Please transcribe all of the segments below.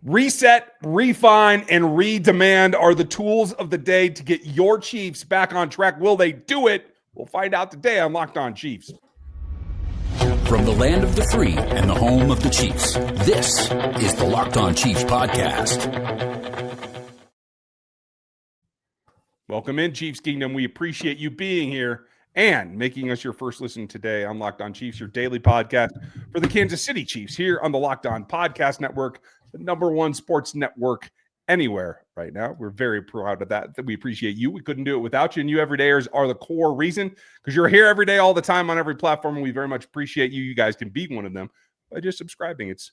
Reset, refine, and redemand are the tools of the day to get your Chiefs back on track. Will they do it? We'll find out today on Locked On Chiefs. From the land of the free and the home of the Chiefs, this is the Locked On Chiefs podcast. Welcome in, Chiefs Kingdom. We appreciate you being here and making us your first listen today on Locked On Chiefs, your daily podcast for the Kansas City Chiefs here on the Locked On Podcast Network, the #1 sports network anywhere right now. We're very proud of that. We appreciate you. We couldn't do it without you, and you everydayers are the core reason because you're here every day, all the time on every platform, and we very much appreciate you. You guys can be one of them by just subscribing. It's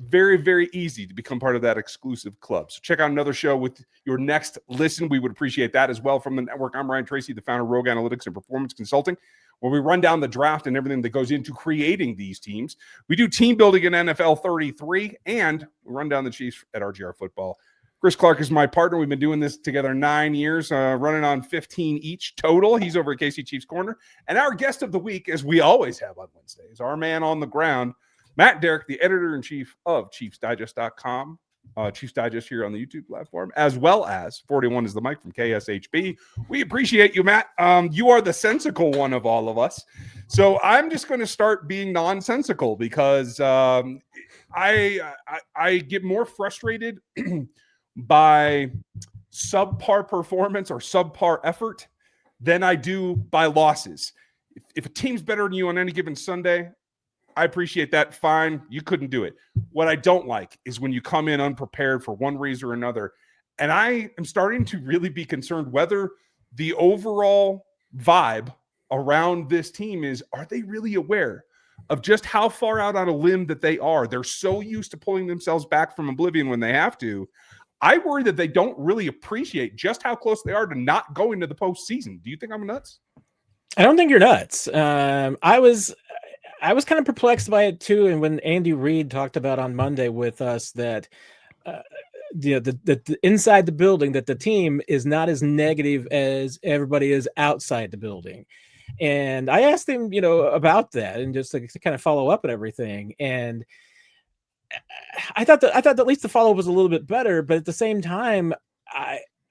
very, very easy to become part of that exclusive club. So check out another show with your next listen. We would appreciate that as well from the network. I'm Ryan Tracy, the founder of Rogue Analytics and Performance Consulting, where we run down the draft and everything that goes into creating these teams. We do team building in NFL 33, and we run down the Chiefs at RGR Football. Chris Clark is my partner. We've been doing this together 9 years, running on 15 each total. He's over at KC Chiefs Corner. And our guest of the week, as we always have on Wednesdays, our man on the ground, Matt Derrick, the editor-in-chief of ChiefsDigest.com, Chiefs Digest here on the YouTube platform, as well as 41 is the mic from KSHB. We appreciate you, Matt. You are the sensical one of all of us. So I'm just going to start being nonsensical because I get more frustrated by subpar performance or subpar effort than I do by losses. If a team's better than you on any given Sunday, I appreciate that. Fine. You couldn't do it. What I don't like is when you come in unprepared for one reason or another. And I am starting to really be concerned whether the overall vibe around this team is, are they really aware of just how far out on a limb that they are? They're so used to pulling themselves back from oblivion when they have to. I worry that they don't really appreciate just how close they are to not going to the postseason. Do you think I'm nuts? I don't think you're nuts. I was kind of perplexed by it too. And when Andy Reid talked about on Monday with us that the inside the building, that the team is not as negative as everybody is outside the building. And I asked him, about that and just to kind of follow up and everything. And I thought that at least the follow-up was a little bit better, but at the same time,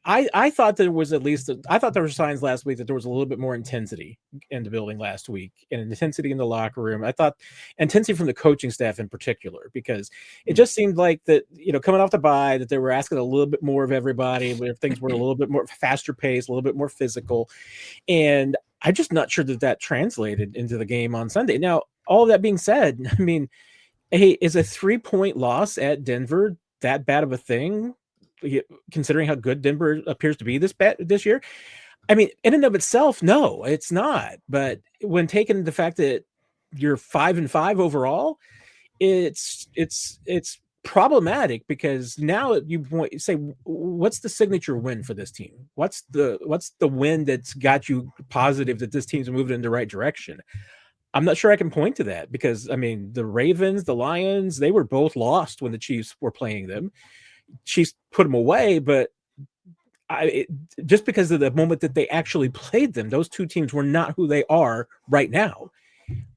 I thought there was I thought there were signs last week that there was a little bit more intensity in the building last week and intensity in the locker room. I thought intensity from the coaching staff in particular, because it just seemed like that, coming off the bye, that they were asking a little bit more of everybody, where things were a little bit more faster paced, a little bit more physical. And I'm just not sure that translated into the game on Sunday. Now, all of that being said, I mean, hey, is a 3-point loss at Denver that bad of a thing, considering how good Denver appears to be this year? I mean, in and of itself, no, it's not. But when taking the fact that you're 5-5 overall, it's problematic, because now you say, what's the signature win for this team? What's the win that's got you positive that this team's moving in the right direction? I'm not sure I can point to that, because, I mean, the Ravens, the Lions, they were both lost when the Chiefs were playing them. Chiefs put them away, but just because of the moment that they actually played them, those two teams were not who they are right now.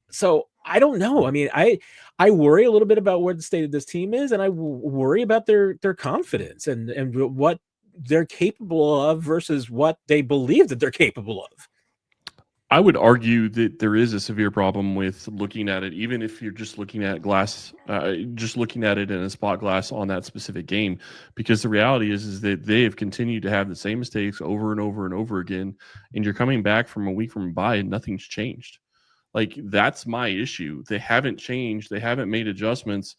So I don't know. I mean, I worry a little bit about where the state of this team is, and I worry about their confidence and what they're capable of versus what they believe that they're capable of. I would argue that there is a severe problem with looking at it, even if you're just looking at just looking at it in a spot glass on that specific game, because the reality is that they have continued to have the same mistakes over and over and over again, and you're coming back from a week from a bye and nothing's changed. Like, that's my issue. They haven't changed. They haven't made adjustments,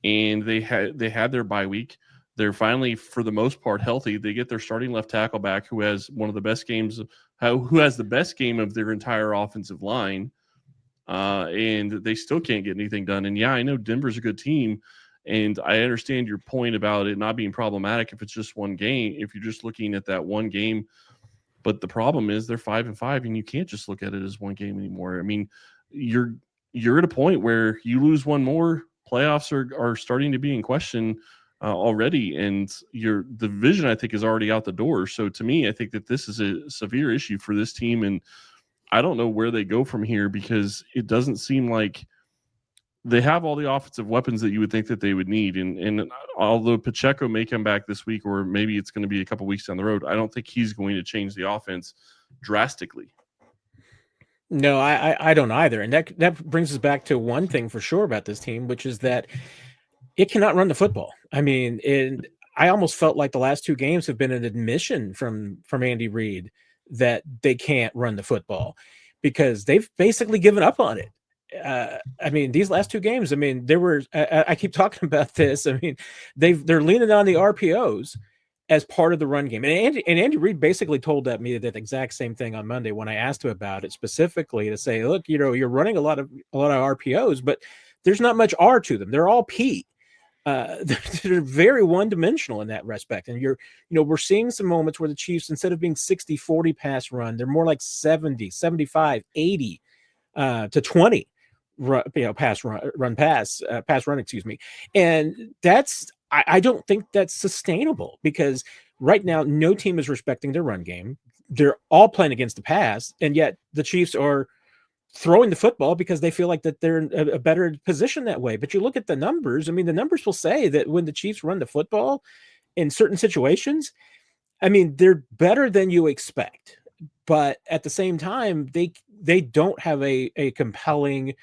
and they had their bye week. They're finally, for the most part, healthy. They get their starting left tackle back, who has one of the best games, who has the best game of their entire offensive line, and they still can't get anything done. And yeah, I know Denver's a good team, and I understand your point about it not being problematic if it's just one game, if you're just looking at that one game. But the problem is they're 5-5, and you can't just look at it as one game anymore. I mean, you're at a point where you lose one more, playoffs are starting to be in question already, and the vision, I think, is already out the door. So to me, I think that this is a severe issue for this team, and I don't know where they go from here, because it doesn't seem like they have all the offensive weapons that you would think that they would need. And although Pacheco may come back this week, or maybe it's going to be a couple weeks down the road, I don't think he's going to change the offense drastically. No, I don't either. And that brings us back to one thing for sure about this team, which is that it cannot run the football. I mean, I almost felt like the last two games have been an admission from Andy Reid that they can't run the football because they've basically given up on it. I mean, these last two games, I mean, there were, I keep talking about this. I mean, they're leaning on the RPOs as part of the run game. And Andy Reid basically told me that exact same thing on Monday when I asked him about it specifically, to say, look, you're running a lot of RPOs, but there's not much R to them. They're all P. They're very one-dimensional in that respect. And we're seeing some moments where the Chiefs, instead of being 60-40 pass run, they're more like 70, 75, 80 to 20 pass run, excuse me. And that's, I don't think that's sustainable, because right now no team is respecting their run game. They're all playing against the pass, and yet the Chiefs are throwing the football because they feel like that they're in a better position that way. But you look at the numbers, I mean, the numbers will say that when the Chiefs run the football in certain situations, I mean, they're better than you expect. But at the same time, they don't have a compelling,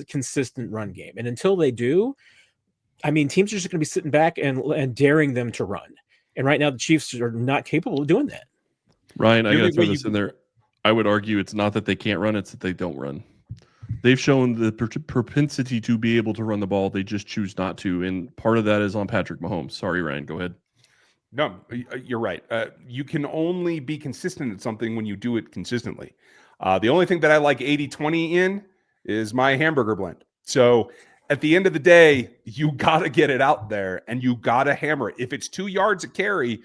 consistent run game. And until they do, I mean, teams are just going to be sitting back and daring them to run. And right now, the Chiefs are not capable of doing that. Ryan, I got to throw this in there. I would argue it's not that they can't run, it's that they don't run. They've shown the propensity to be able to run the ball. They just choose not to. And part of that is on Patrick Mahomes. Sorry, Ryan, go ahead. No, you're right. You can only be consistent at something when you do it consistently. The only thing that I like 80-20 in is my hamburger blend. So at the end of the day, you got to get it out there and you got to hammer it. If it's 2 yards a carry,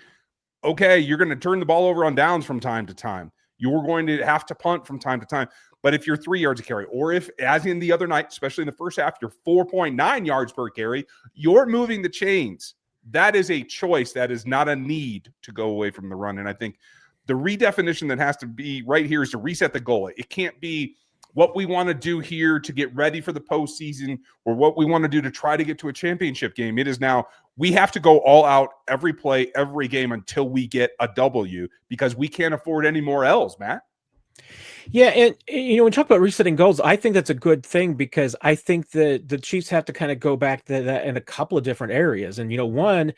okay, you're going to turn the ball over on downs from time to time. You're going to have to punt from time to time. But if you're 3 yards a carry, or if, as in the other night, especially in the first half, you're 4.9 yards per carry, you're moving the chains. That is a choice. That is not a need to go away from the run. And I think the redefinition that has to be right here is to reset the goal. It can't be what we want to do here to get ready for the postseason, or what we want to do to try to get to a championship game. It is now, we have to go all out every play, every game until we get a W, because we can't afford any more L's, Matt. Yeah, and when you talk about resetting goals, I think that's a good thing, because I think that the Chiefs have to kind of go back to that in a couple of different areas. And one,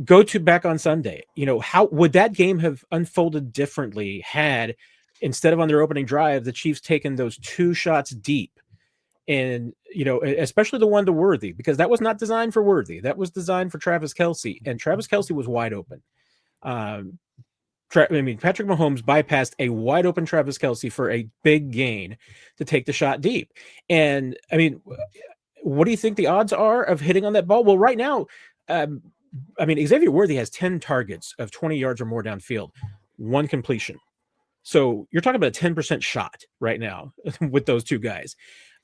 go to back on Sunday. How would that game have unfolded differently had, instead of on their opening drive, the Chiefs taken those 2 shots deep? And, especially the one to Worthy, because that was not designed for Worthy. That was designed for Travis Kelce, and Travis Kelce was wide open. Patrick Mahomes bypassed a wide open Travis Kelce for a big gain to take the shot deep. And I mean, what do you think the odds are of hitting on that ball? Well, right now, Xavier Worthy has 10 targets of 20 yards or more downfield, 1 completion. So you're talking about a 10% shot right now with those 2 guys.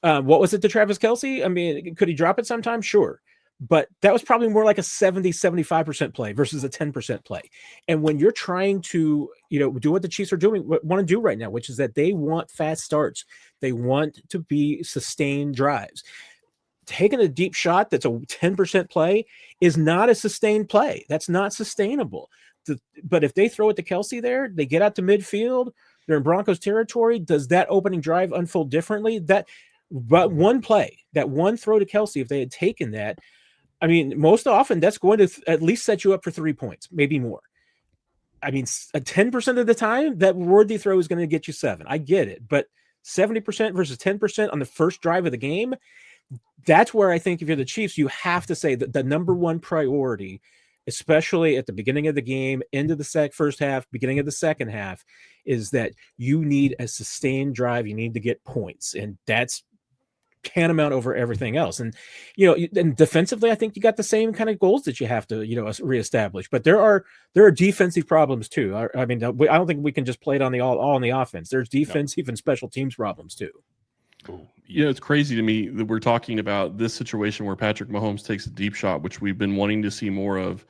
What was it to Travis Kelce? I mean, could he drop it sometime? Sure. But that was probably more like a 70-75% play versus a 10% play. And when you're trying to, do what the Chiefs are doing, want to do right now, which is that they want fast starts. They want to be sustained drives. Taking a deep shot that's a 10% play is not a sustained play. That's not sustainable. But if they throw it to Kelce there, they get out to midfield, they're in Broncos territory. Does that opening drive unfold differently? But one play, that one throw to Kelce, if they had taken that, I mean, most often that's going to at least set you up for 3 points, maybe more. I mean, 10% of the time, that Worthy throw is going to get you 7. I get it. But 70% versus 10% on the first drive of the game, that's where I think if you're the Chiefs, you have to say that the number one priority, especially at the beginning of the game, into the first half, beginning of the second half, is that you need a sustained drive. You need to get points. And that's tantamount over everything else. And, and defensively, I think you got the same kind of goals that you have to, reestablish. But there are defensive problems too. I mean, I don't think we can just play it on all on the offense. There's defensive and special teams problems too. It's crazy to me that we're talking about this situation where Patrick Mahomes takes a deep shot, which we've been wanting to see more of,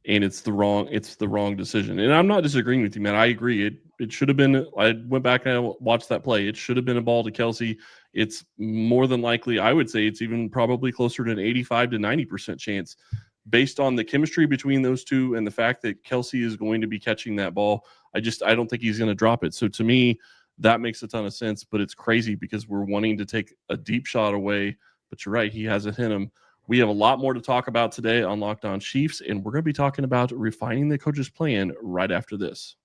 and it's the wrong decision. And I'm not disagreeing with you, man. I agree. It should have been. I went back and watched that play. It should have been a ball to Kelce. It's more than likely. I would say it's even probably closer to an 85 to 90% chance, based on the chemistry between those two and the fact that Kelce is going to be catching that ball. I don't think he's going to drop it. So to me, that makes a ton of sense. But it's crazy because we're wanting to take a deep shot away. But you're right, he hasn't hit him. We have a lot more to talk about today on Locked On Chiefs, and we're going to be talking about refining the coach's plan right after this.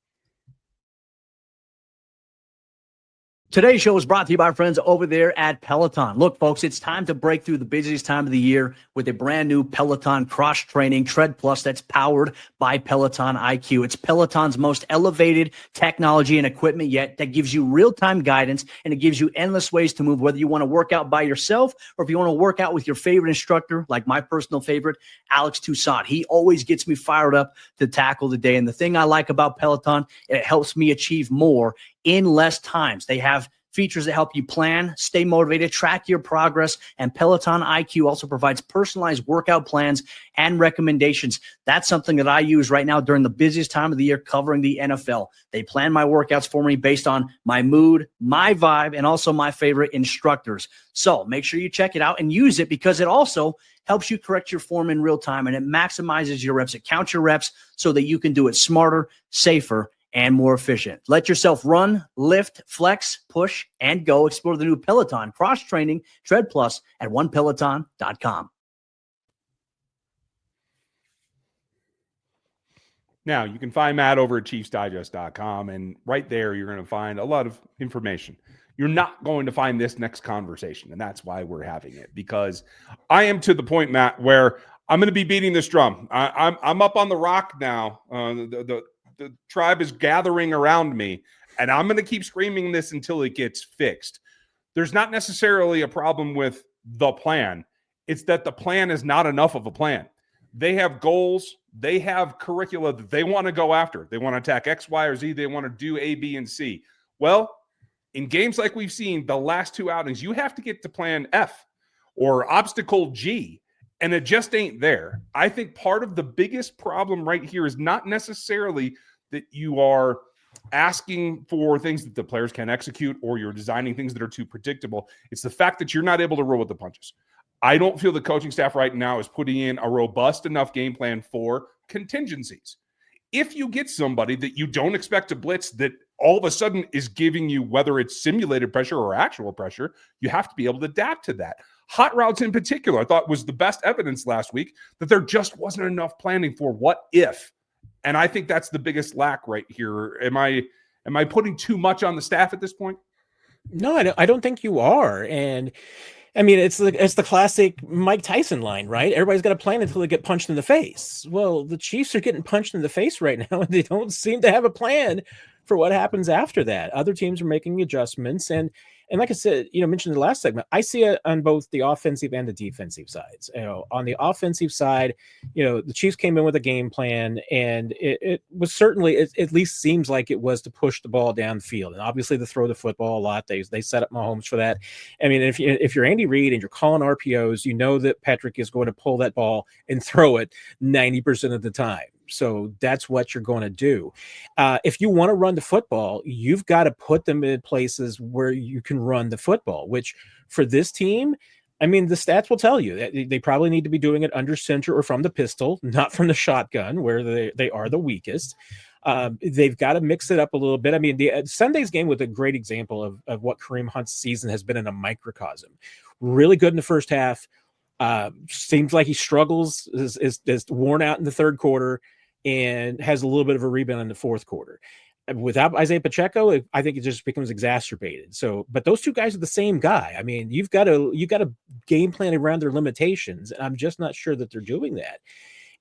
Today's show is brought to you by our friends over there at Peloton. Look, folks, it's time to break through the busiest time of the year with a brand new Peloton cross-training Tread Plus that's powered by Peloton IQ. It's Peloton's most elevated technology and equipment yet that gives you real-time guidance, and it gives you endless ways to move, whether you want to work out by yourself or if you want to work out with your favorite instructor, like my personal favorite, Alex Toussaint. He always gets me fired up to tackle the day. And the thing I like about Peloton, it helps me achieve more in less times. They have features that help you plan, stay motivated, track your progress, and Peloton IQ also provides personalized workout plans and recommendations. That's something that I use right now during the busiest time of the year covering the NFL. They plan my workouts for me based on my mood, my vibe, and also my favorite instructors. So make sure you check it out and use it, because it also helps you correct your form in real time, and it maximizes your reps. It counts your reps so that you can do it smarter, safer, and more efficient. Let yourself run, lift, flex, push, and go. Explore the new Peloton cross-training Tread Plus at onepeloton.com. Now, you can find Matt over at chiefsdigest.com, and right there you're going to find a lot of information. You're not going to find this next conversation, and that's why we're having it, because I am to the point, Matt, where I'm going to be beating this drum. I'm up on the rock now. The tribe is gathering around me, and I'm going to keep screaming this until it gets fixed. There's not necessarily a problem with the plan. It's that the plan is not enough of a plan. They have goals. They have curricula that they want to go after. They want to attack X, Y, or Z. They want to do A, B, and C. Well, in games like we've seen the last two outings, you have to get to plan F or obstacle G, and it just ain't there. I think part of the biggest problem right here is not necessarily that you are asking for things that the players can execute, or you're designing things that are too predictable. It's the fact that you're not able to roll with the punches. I don't feel the coaching staff right now is putting in a robust enough game plan for contingencies. If you get somebody that you don't expect to blitz, that all of a sudden is giving you, whether it's simulated pressure or actual pressure, you have to be able to adapt to that. Hot routes in particular, I thought was the best evidence last week that there just wasn't enough planning for what if. And I think that's the biggest lack right here. Am I putting too much on the staff at this point? No, I don't think you are. And I mean, it's the classic Mike Tyson line, right? Everybody's got a plan until they get punched in the face. Well, the Chiefs are getting punched in the face right now, and they don't seem to have a plan for what happens after that. Other teams are making adjustments, and like I said, mentioned in the last segment, I see it on both the offensive and the defensive sides. On the offensive side, the Chiefs came in with a game plan, and it was certainly, it at least seems like it was to push the ball downfield, and obviously to throw the football a lot. They set up Mahomes for that. I mean, if you're Andy Reid and you're calling RPOs, you know that Patrick is going to pull that ball and throw it 90% of the time. So that's what you're going to do. If you want to run the football, you've got to put them in places where you can run the football, which for this team, I mean, the stats will tell you that they probably need to be doing it under center or from the pistol, not from the shotgun, where they are the weakest. They've got to mix it up a little bit. I mean, Sunday's game was a great example of what Kareem Hunt's season has been in a microcosm. Really good in the first half. Seems like he struggles, is worn out in the third quarter, and has a little bit of a rebound in the fourth quarter. Without Isaiah Pacheco, I think it just becomes exacerbated. So, but those two guys are the same guy. I mean, you've got to game plan around their limitations. And I'm just not sure that they're doing that.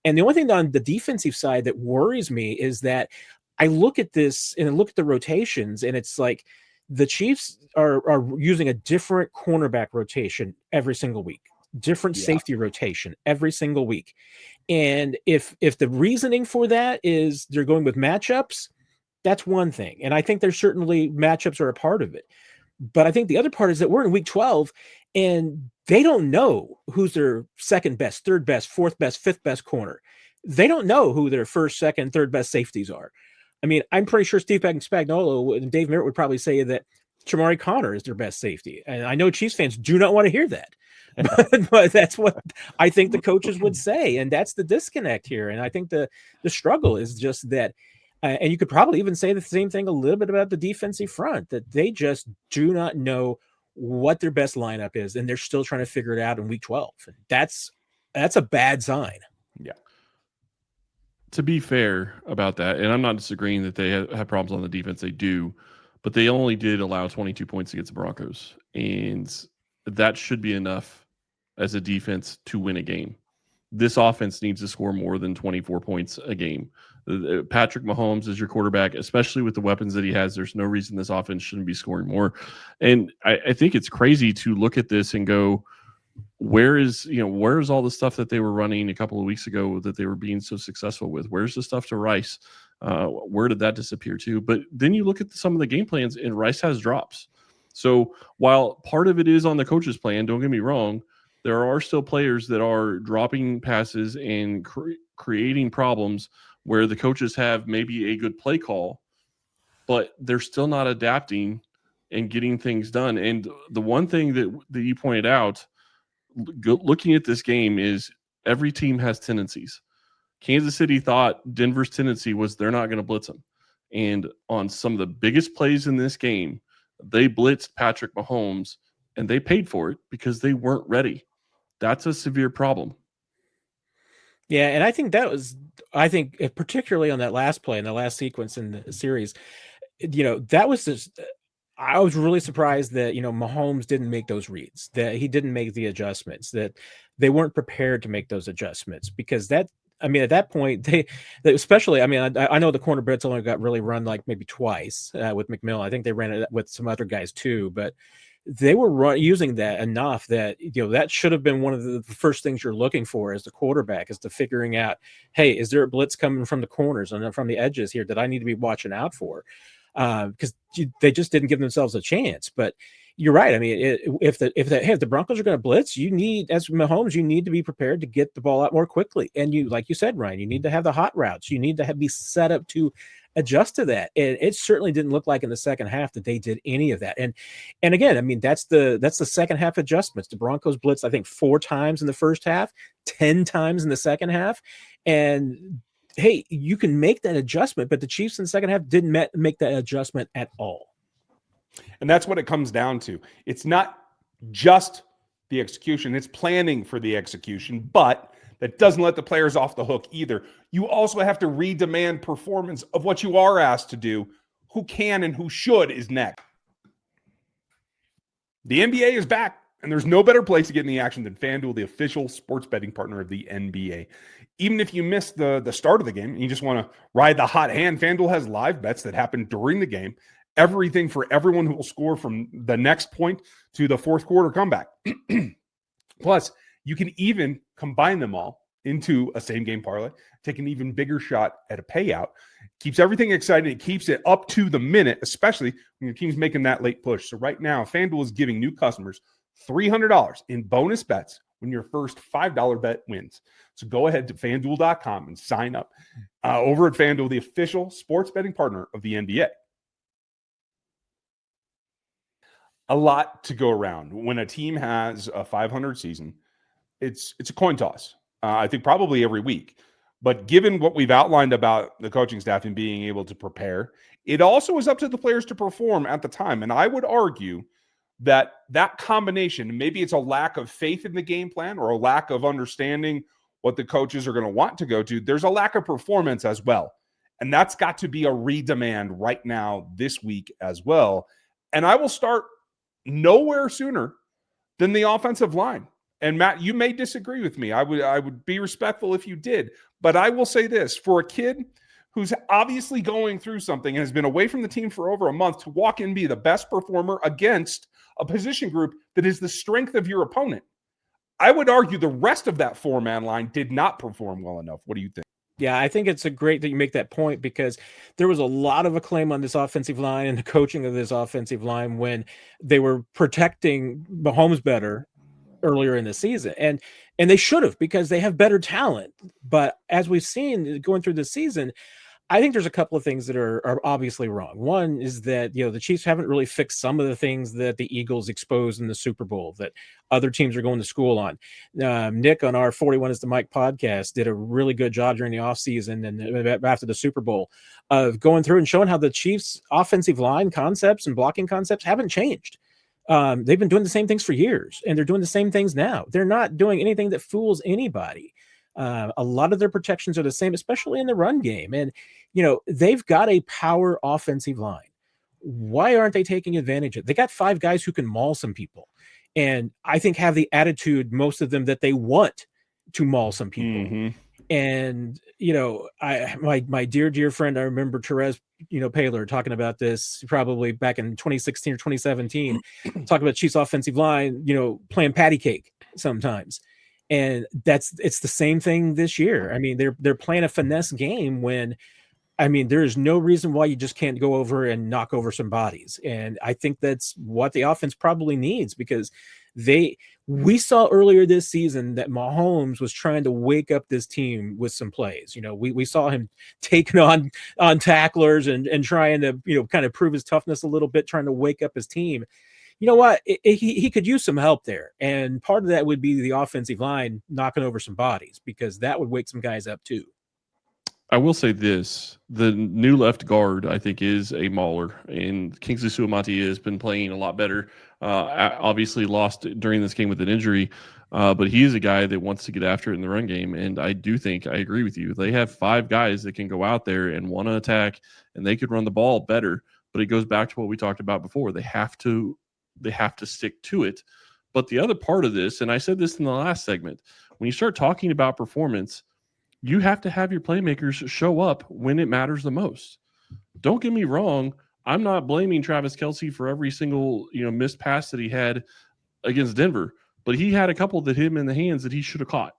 And the only thing on the defensive side that worries me is that I look at this and I look at the rotations, and it's like the Chiefs are using a different cornerback rotation every single week, different safety rotation every single week. And if the reasoning for that is they're going with matchups, that's one thing. And I think there's certainly matchups are a part of it. But I think the other part is that we're in week 12 and they don't know who's their second best, third best, fourth best, fifth best corner. They don't know who their first, second, third best safeties are. I mean, I'm pretty sure Steve Spagnuolo and Dave Merritt would probably say that Shamari Connor is their best safety. And I know Chiefs fans do not want to hear that. But that's what I think the coaches would say. And that's the disconnect here. And I think the struggle is just that. And you could probably even say the same thing a little bit about the defensive front, that they just do not know what their best lineup is. And they're still trying to figure it out in week 12. And that's a bad sign. Yeah. To be fair about that, and I'm not disagreeing that they have problems on the defense, they do, but they only did allow 22 points against the Broncos, and that should be enough as a defense to win a game. This offense needs to score more than 24 points a game. Patrick Mahomes is your quarterback, especially with the weapons that he has. There's no reason this offense shouldn't be scoring more. And I think it's crazy to look at this and go, where's all the stuff that they were running a couple of weeks ago that they were being so successful with? Where's the stuff to Rice? Where did that disappear to? But then you look at some of the game plans, and Rice has drops. So while part of it is on the coach's plan, don't get me wrong, there are still players that are dropping passes and creating problems where the coaches have maybe a good play call, but they're still not adapting and getting things done. And the one thing that you pointed out, looking at this game, is every team has tendencies. Kansas City thought Denver's tendency was they're not going to blitz them. And on some of the biggest plays in this game, they blitzed Patrick Mahomes, and they paid for it because they weren't ready. That's a severe problem. Yeah, and I think particularly on that last play, in the last sequence in the series, that was just, I was really surprised that, Mahomes didn't make those reads, that he didn't make the adjustments, that they weren't prepared to make those adjustments, because at that point, especially, I know the corner blitz only got really run like maybe twice with McMillan. I think they ran it with some other guys too, but they were using that enough that, that should have been one of the first things you're looking for as the quarterback, is to figuring out, hey, is there a blitz coming from the corners and from the edges here that I need to be watching out for? Because they just didn't give themselves a chance. But you're right. I mean, if the Broncos are going to blitz, you need, as Mahomes, you need to be prepared to get the ball out more quickly. And you, like you said, Ryan, you need to have the hot routes. You need to be set up to adjust to that. And it certainly didn't look like in the second half that they did any of that. And again, that's the second half adjustments. The Broncos blitzed, I think, 4 times in the first half, 10 times in the second half. And hey, you can make that adjustment, but the Chiefs in the second half didn't make that adjustment at all. And that's what it comes down to. It's not just the execution, it's planning for the execution, but that doesn't let the players off the hook either. You also have to redemand performance of what you are asked to do. Who can and who should is next. The NBA is back, and there's no better place to get in the action than FanDuel, the official sports betting partner of the NBA. Even if you missed the start of the game and you just want to ride the hot hand, FanDuel has live bets that happen during the game. Everything for everyone who will score from the next point to the fourth quarter comeback. Plus, you can even combine them all into a same-game parlay, take an even bigger shot at a payout. Keeps everything exciting. It keeps it up to the minute, especially when your team's making that late push. So right now, FanDuel is giving new customers $300 in bonus bets when your first $5 bet wins. So go ahead to FanDuel.com and sign up. Over at FanDuel, the official sports betting partner of the NBA. A lot to go around. When a team has a 500 season, it's a coin toss. I think probably every week. But given what we've outlined about the coaching staff and being able to prepare, it also is up to the players to perform at the time. And I would argue that combination, maybe it's a lack of faith in the game plan or a lack of understanding what the coaches are going to want to go to. There's a lack of performance as well. And that's got to be a redemand right now this week as well. And I will start nowhere sooner than the offensive line. And Matt, you may disagree with me. I would be respectful if you did. But I will say this, for a kid who's obviously going through something and has been away from the team for over a month, to walk in and be the best performer against a position group that is the strength of your opponent, I would argue the rest of that 4-man line did not perform well enough. What do you think? Yeah, I think it's great that you make that point, because there was a lot of acclaim on this offensive line and the coaching of this offensive line when they were protecting Mahomes better earlier in the season. And they should have, because they have better talent. But as we've seen going through the season, I think there's a couple of things that are obviously wrong. One is that, the Chiefs haven't really fixed some of the things that the Eagles exposed in the Super Bowl that other teams are going to school on. Nick on our 41 is the Mike podcast did a really good job during the offseason and after the Super Bowl of going through and showing how the Chiefs offensive line concepts and blocking concepts haven't changed. They've been doing the same things for years, and they're doing the same things now. They're not doing anything that fools anybody. A lot of their protections are the same, especially in the run game. And, they've got a power offensive line. Why aren't they taking advantage of it? They got 5 guys who can maul some people, and I think have the attitude, most of them, that they want to maul some people. Mhm. And, my dear friend, I remember Therese, Paylor talking about this probably back in 2016 or 2017, talking about Chiefs offensive line, playing patty cake sometimes. And it's the same thing this year. I mean, they're playing a finesse game when, there is no reason why you just can't go over and knock over some bodies. And I think that's what the offense probably needs, because we saw earlier this season that Mahomes was trying to wake up this team with some plays. We saw him taking on tacklers and trying to, kind of prove his toughness a little bit, trying to wake up his team. You know what? He could use some help there. And part of that would be the offensive line knocking over some bodies, because that would wake some guys up too. I will say this: the new left guard, I think, is a mauler, and Kingsley Suamati has been playing a lot better. Obviously lost during this game with an injury, but he is a guy that wants to get after it in the run game. And I do think, I agree with you, they have 5 guys that can go out there and want to attack, and they could run the ball better. But it goes back to what we talked about before. They have to stick to it. But the other part of this, and I said this in the last segment, when you start talking about performance, you have to have your playmakers show up when it matters the most. Don't get me wrong. I'm not blaming Travis Kelce for every single, missed pass that he had against Denver, but he had a couple that hit him in the hands that he should have caught.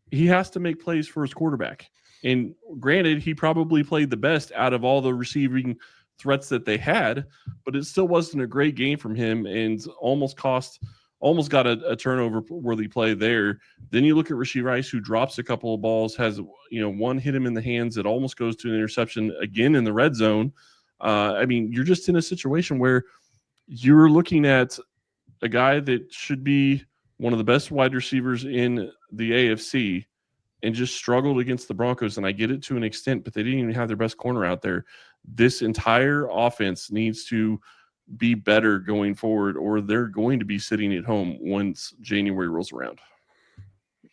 He has to make plays for his quarterback. And granted, he probably played the best out of all the receiving threats that they had, but it still wasn't a great game from him, and almost got a turnover worthy play there. Then you look at Rashee Rice, who drops a couple of balls, has one hit him in the hands that almost goes to an interception again in the red zone. You're just in a situation where you're looking at a guy that should be one of the best wide receivers in the AFC and just struggled against the Broncos. And I get it to an extent, but they didn't even have their best corner out there. This entire offense needs to be better going forward, or they're going to be sitting at home once January rolls around.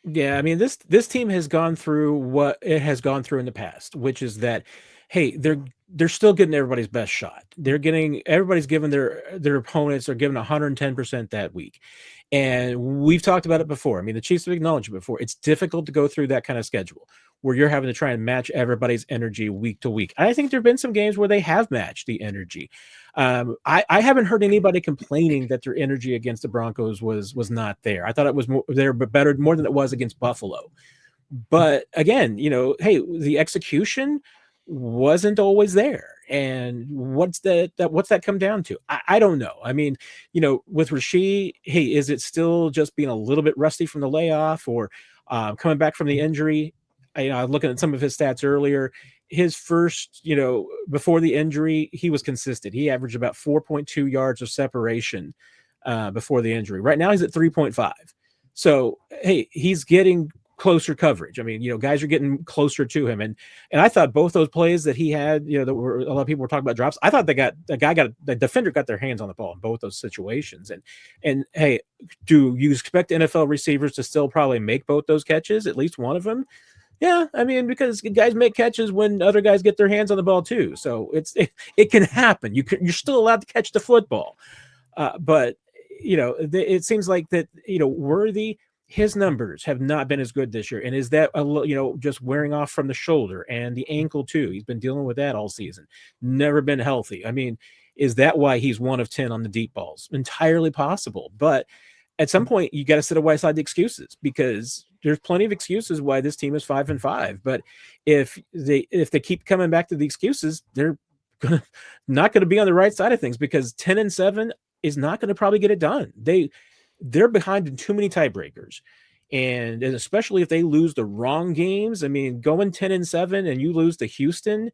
Yeah, this team has gone through what it has gone through in the past, which is that, hey, they're still getting everybody's best shot. Everybody's giving their opponents are giving 110% that week. And we've talked about it before. The Chiefs have acknowledged it before. It's difficult to go through that kind of schedule where you're having to try and match everybody's energy week to week. I think there have been some games where they have matched the energy. I haven't heard anybody complaining that their energy against the Broncos was not there. I thought it was more than it was against Buffalo. But again, hey, the execution wasn't always there. And what's that come down to? I don't know. With Rashee, hey, is it still just being a little bit rusty from the layoff, or coming back from the injury? I was looking at some of his stats earlier. His first, before the injury, he was consistent. He averaged about 4.2 yards of separation before the injury. Right now, he's at 3.5. So, hey, he's getting closer coverage. Guys are getting closer to him. And I thought both those plays that he had, a lot of people were talking about drops. I thought the defender got their hands on the ball in both those situations. And hey, do you expect NFL receivers to still probably make both those catches, at least one of them? Yeah, because guys make catches when other guys get their hands on the ball too. So it can happen. You're still allowed to catch the football. But it seems like that, Worthy, his numbers have not been as good this year. And is that just wearing off from the shoulder and the ankle too? He's been dealing with that all season. Never been healthy. Is that why he's 1 of 10 on the deep balls? Entirely possible. But at some point, you got to set aside the excuses, because there's plenty of excuses why this team is 5-5. But if they keep coming back to the excuses, they're not going to be on the right side of things, because 10-7 is not going to probably get it done. They're behind in too many tiebreakers. And especially if they lose the wrong games. I mean, going 10-7 and you lose to Houston,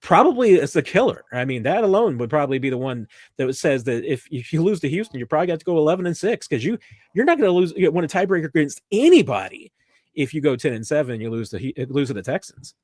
probably it's the killer. I mean, that alone would probably be the one that says that if you lose to Houston, you probably got to go 11-6, because you're not going to win a tiebreaker against anybody if you go 10-7 and you lose to the Texans.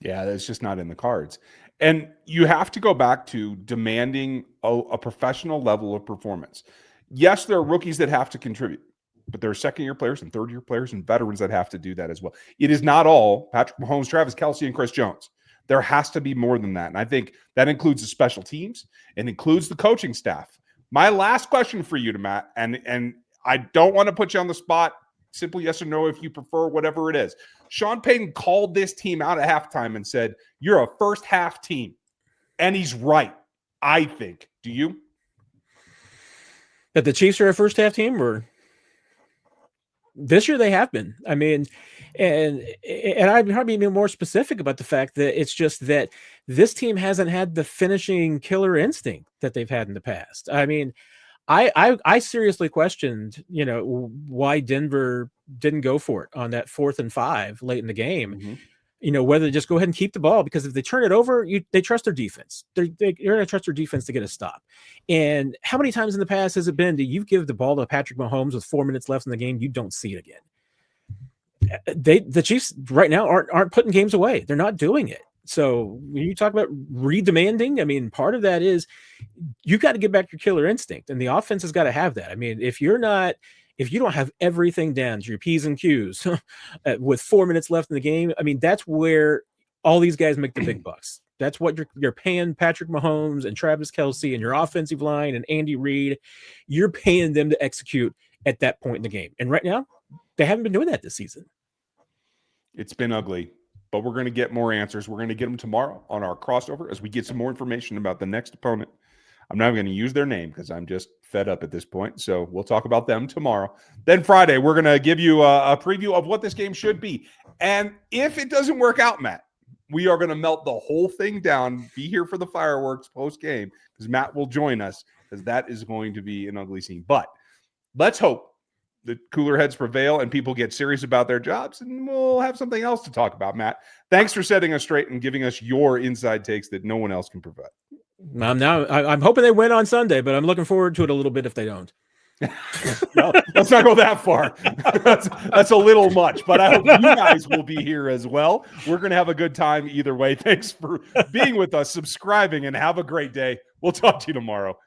Yeah, that's just not in the cards. And you have to go back to demanding a professional level of performance. Yes, there are rookies that have to contribute, but there are second-year players and third-year players and veterans that have to do that as well. It is not all Patrick Mahomes, Travis Kelce, and Chris Jones. There has to be more than that. And I think that includes the special teams and includes the coaching staff. My last question for you, Matt, and I don't want to put you on the spot, simple yes or no if you prefer, whatever it is. Sean Payton called this team out at halftime and said, you're a first half team. And he's right, I think. Do you? That the Chiefs are a first half team? Or this year they have been. I mean, and I'd probably be more specific about the fact that it's just that this team hasn't had the finishing killer instinct that they've had in the past. I mean, I seriously questioned, why Denver didn't go for it on that 4th and 5 late in the game. Mm-hmm. Whether to just go ahead and keep the ball, because if they turn it over, they trust their defense. You're going to trust their defense to get a stop. And how many times in the past has it been that you give the ball to Patrick Mahomes with 4 minutes left in the game, you don't see it again? The Chiefs right now aren't putting games away. They're not doing it. So when you talk about redemanding, I mean, part of that is you got to get back your killer instinct, and the offense has got to have that. I mean, if you don't have everything down to your P's and Q's with 4 minutes left in the game, I mean, that's where all these guys make the big bucks. That's what you're paying Patrick Mahomes and Travis Kelce and your offensive line and Andy Reid. You're paying them to execute at that point in the game. And right now, they haven't been doing that this season. It's been ugly, but we're going to get more answers. We're going to get them tomorrow on our crossover as we get some more information about the next opponent. I'm not going to use their name because I'm just fed up at this point. So we'll talk about them tomorrow. Then Friday, we're going to give you a preview of what this game should be. And if it doesn't work out, Matt, we are going to melt the whole thing down. Be here for the fireworks post-game because Matt will join us, because that is going to be an ugly scene. But let's hope the cooler heads prevail and people get serious about their jobs, and we'll have something else to talk about. Matt, thanks for setting us straight and giving us your inside takes that no one else can provide. I'm hoping they win on Sunday, but I'm looking forward to it a little bit if they don't. No, let's not go that far. That's a little much, but I hope you guys will be here as well. We're going to have a good time either way. Thanks for being with us, subscribing, and have a great day. We'll talk to you tomorrow.